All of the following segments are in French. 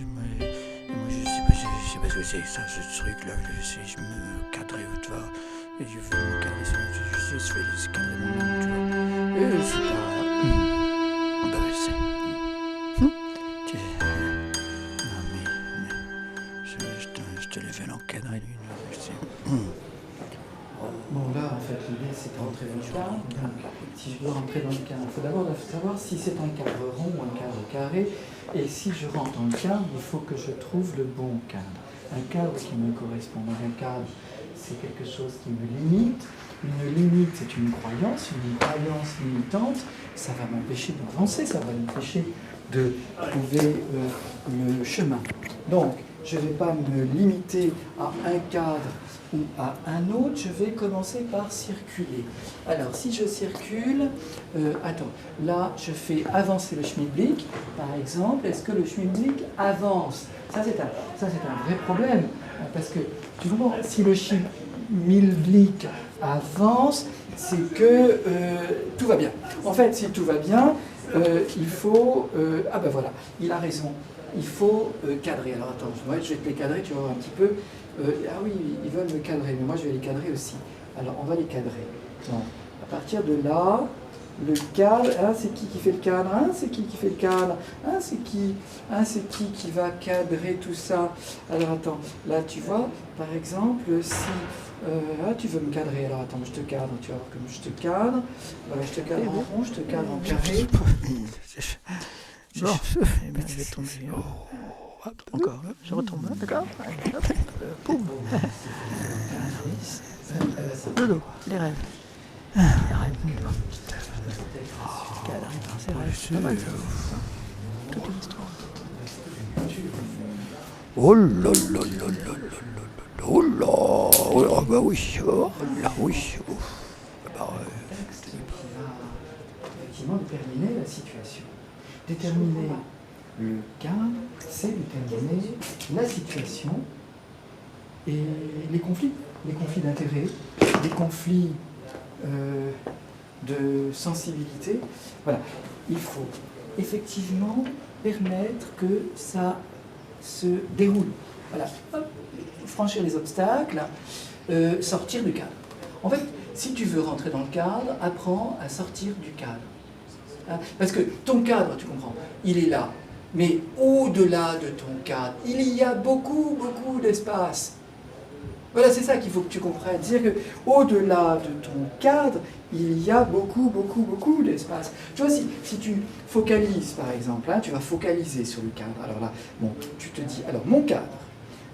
moi je sais pas ce que c'est que ça, ce truc-là. Je me cadrer, tu vois. Et je veux me cadrer, je vais cadrer mon nom, tu vois. Et c'est pas... Bah ouais, c'est... Non mais je te l'ai fait l'encadrer, lui. Je sais. Bon, là, en fait, l'idée, c'est de rentrer dans le cadre. Donc, si je veux rentrer dans le cadre, il faut d'abord savoir si c'est un cadre rond ou un cadre carré. Et si je rentre dans le cadre, il faut que je trouve le bon cadre. Un cadre qui me correspond. Donc, un cadre, c'est quelque chose qui me limite. Une limite, c'est une croyance limitante. Ça va m'empêcher d'avancer, ça va m'empêcher de trouver le chemin. Donc, je ne vais pas me limiter à un cadre ou à un autre, je vais commencer par circuler. Alors, si je circule, là, je fais avancer le schmilblick, par exemple. Est-ce que le schmilblick avance? Ça, c'est un vrai problème, parce que, tu comprends, si le schmilblick avance, c'est que tout va bien. En fait, si tout va bien, il faut... ah ben voilà, il a raison. Il faut cadrer. Alors attends, je vais te les cadrer, tu vas voir un petit peu. Ah oui, ils veulent me cadrer, mais moi je vais les cadrer aussi. Alors on va les cadrer. Donc, à partir de là, le cadre, hein, c'est qui fait le cadre? Hein, c'est qui fait le cadre? Hein, c'est qui va cadrer tout ça? Alors attends, là tu vois, par exemple, si tu veux me cadrer, alors attends, je te cadre, tu vas voir comme je te cadre. Voilà, je te cadre en rond, je te cadre en carré. Bon, je vais tomber. Encore, je retombe, d'accord. Poum. Dodo, les rêves. Les rêves. C'est vrai, c'est pas mal. Toute une histoire. Oh là là là là là là. Oh là. Oh bah oui. Oh là oui. Effectivement, déterminer la situation. Déterminer le cadre, c'est déterminer la situation et les conflits d'intérêt, les conflits de sensibilité. Voilà, il faut effectivement permettre que ça se déroule. Voilà, hop, franchir les obstacles, sortir du cadre. En fait, si tu veux rentrer dans le cadre, apprends à sortir du cadre. Parce que ton cadre, tu comprends, il est là. Mais au-delà de ton cadre, il y a beaucoup, beaucoup d'espace. Voilà, c'est ça qu'il faut que tu comprennes. C'est-à-dire qu'au-delà de ton cadre, il y a beaucoup, beaucoup, beaucoup d'espace. Tu vois, si tu focalises, par exemple, hein, tu vas focaliser sur le cadre. Alors là, bon, tu te dis, alors mon cadre,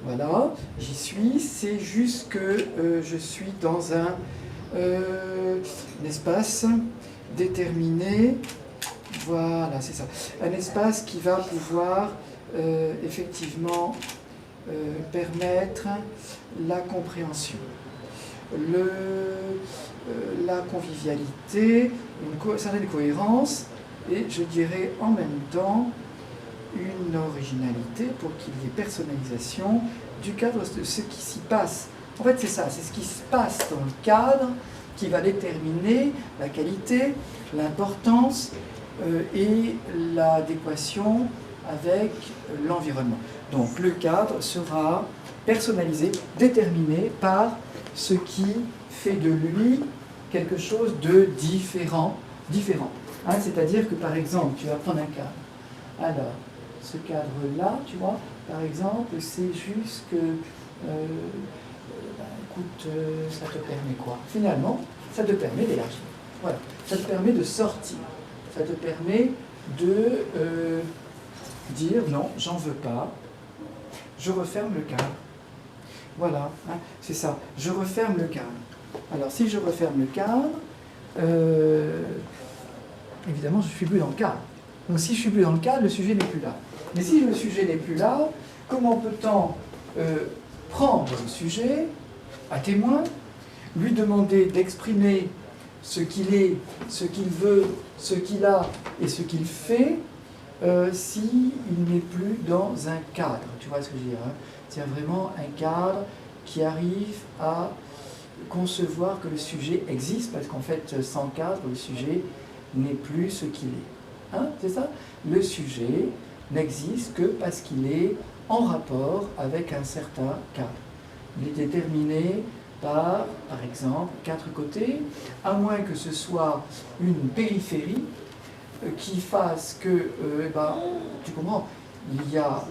voilà, j'y suis, c'est juste que je suis dans un espace déterminé. Voilà, c'est ça. Un espace qui va pouvoir effectivement permettre la compréhension, la convivialité, une certaine cohérence et je dirais en même temps une originalité pour qu'il y ait personnalisation du cadre de ce qui s'y passe. En fait, c'est ça, c'est ce qui se passe dans le cadre qui va déterminer la qualité, l'importance et l'adéquation avec l'environnement. Donc le cadre sera personnalisé, déterminé par ce qui fait de lui quelque chose de différent. Hein, c'est-à-dire que par exemple, tu vas prendre un cadre. Alors, ce cadre-là, tu vois, par exemple, c'est juste que, écoute, ça te permet quoi? Finalement, ça te permet d'élargir. Voilà, ça te permet de sortir. Ça te permet de dire non, j'en veux pas, je referme le cadre. Voilà, hein, c'est ça, je referme le cadre. Alors si je referme le cadre, évidemment je ne suis plus dans le cadre. Donc si je ne suis plus dans le cadre, le sujet n'est plus là. Mais si le sujet n'est plus là, comment peut-on prendre le sujet à témoin, lui demander d'exprimer ce qu'il est, ce qu'il veut, ce qu'il a et ce qu'il fait, s'il n'est plus dans un cadre. Tu vois ce que je veux dire, hein? C'est vraiment un cadre qui arrive à concevoir que le sujet existe, parce qu'en fait, sans cadre, le sujet n'est plus ce qu'il est. Hein? C'est ça? Le sujet n'existe que parce qu'il est en rapport avec un certain cadre. Il est déterminé par exemple, 4 côtés, à moins que ce soit une périphérie qui fasse que, tu comprends, il y a...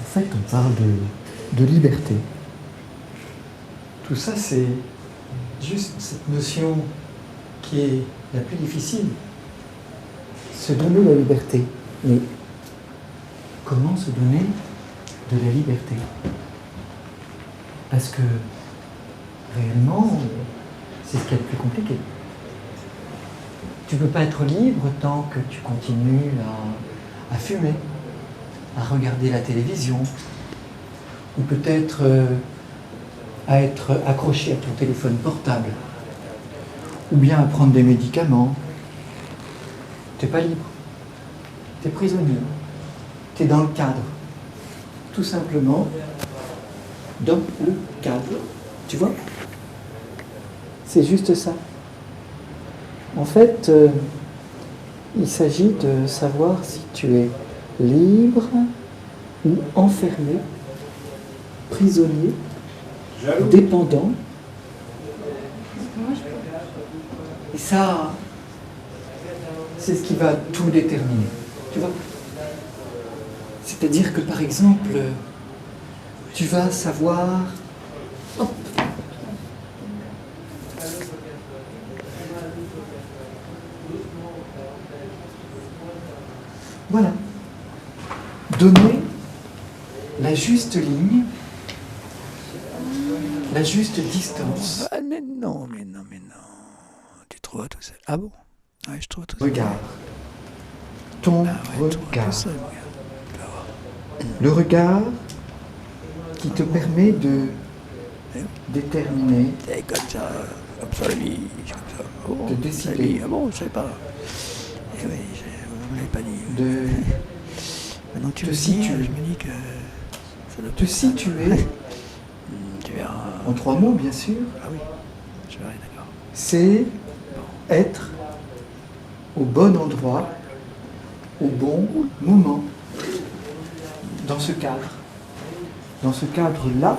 En fait, on parle de liberté. Tout ça, c'est juste cette notion qui est la plus difficile. Se donner la liberté. Mais comment se donner de la liberté? Parce que réellement, c'est ce qui est le plus compliqué. Tu ne peux pas être libre tant que tu continues à fumer, à regarder la télévision, ou peut-être à être accroché à ton téléphone portable, ou bien à prendre des médicaments. Tu n'es pas libre, tu es prisonnier, tu es dans le cadre. Tout simplement, dans le cadre. Tu vois? C'est juste ça. En fait, il s'agit de savoir si tu es libre ou enfermé, prisonnier, dépendant. Et ça, c'est ce qui va tout déterminer. Tu vois? C'est-à-dire que, par exemple, tu vas savoir... Hop. Voilà. Donner la juste ligne, la juste distance. Ah, mais non. Tu trouves tout ça? Ah bon? Ouais, je trouve tout ça. Regard. Ton Ah ouais, je trouve regard. tout ça, moi. Le regard qui te permet de déterminer, Et comme ça, lui, comme ça. Oh, de décider. ça, lui. Ah bon, je sais pas. Eh oui, vous ne l'avez pas dit. de Maintenant tu te le dis, situer. je me dis que ça doit te situer, Tu verras. en 3 mots bien sûr, Ah oui, je verrai, d'accord. c'est être au bon endroit, au bon moment, dans ce cadre. Dans ce cadre-là,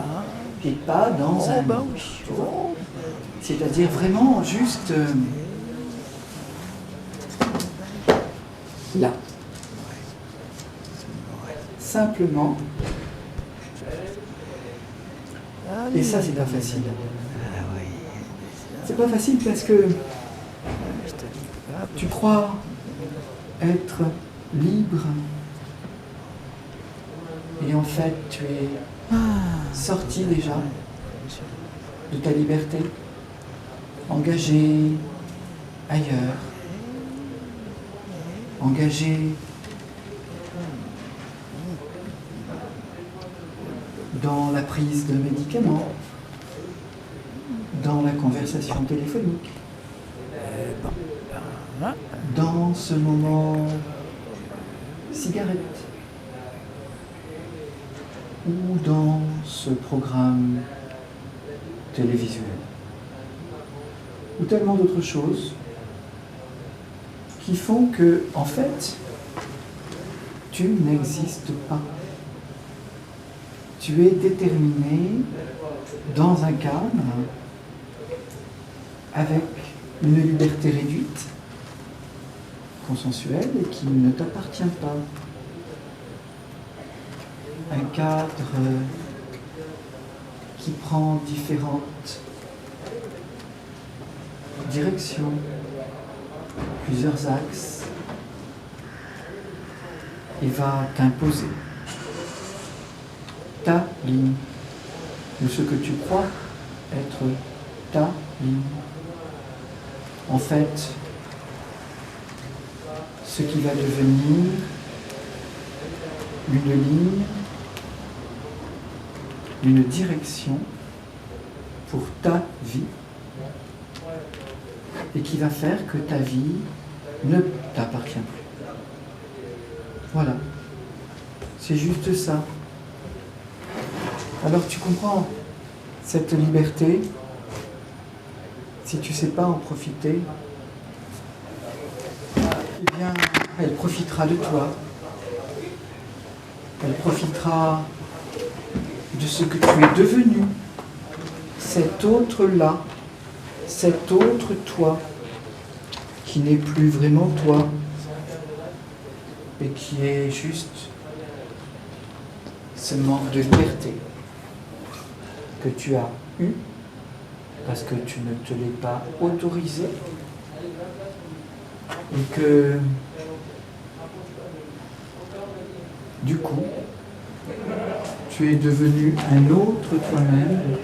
et pas dans un... bah oui. tu vois. C'est-à-dire vraiment juste là. Simplement. Et ça, c'est pas facile. Ah oui. C'est pas facile parce que Je te dis pas. tu crois être libre et en fait tu es sorti déjà de ta liberté, engagé ailleurs, engagé dans la prise de médicaments, dans la conversation téléphonique, dans ce moment cigarette, ou dans ce programme télévisuel, ou tellement d'autres choses qui font que, en fait, tu n'existes pas. Tu es déterminé dans un cadre avec une liberté réduite, consensuelle, et qui ne t'appartient pas. Un cadre qui prend différentes directions, plusieurs axes, et va t'imposer ta ligne, ou ce que tu crois être ta ligne. En fait, ce qui va devenir une ligne, une direction pour ta vie, et qui va faire que ta vie ne t'appartient plus. Voilà. C'est juste ça. Alors tu comprends, Cette liberté, si tu ne sais pas en profiter, eh bien, elle profitera de toi. Elle profitera de ce que tu es devenu. Cet autre-là, cet autre toi, qui n'est plus vraiment toi, et qui est juste ce manque de liberté que tu as eu parce que tu ne te l'es pas autorisé et que du coup tu es devenu un autre toi-même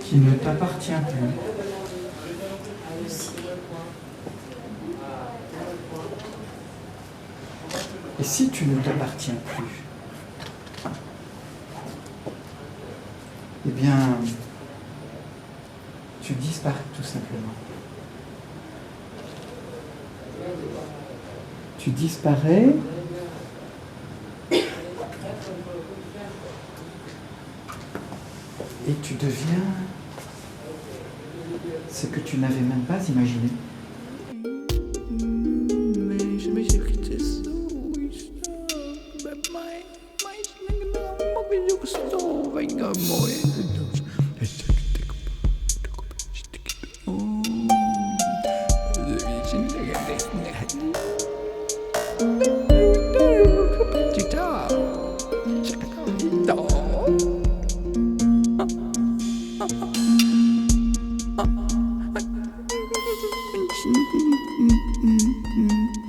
qui ne t'appartient plus. Et si tu ne t'appartiens plus, eh bien, tu disparais tout simplement. Tu disparais et tu deviens ce que tu n'avais même pas imaginé. Mm-hmm.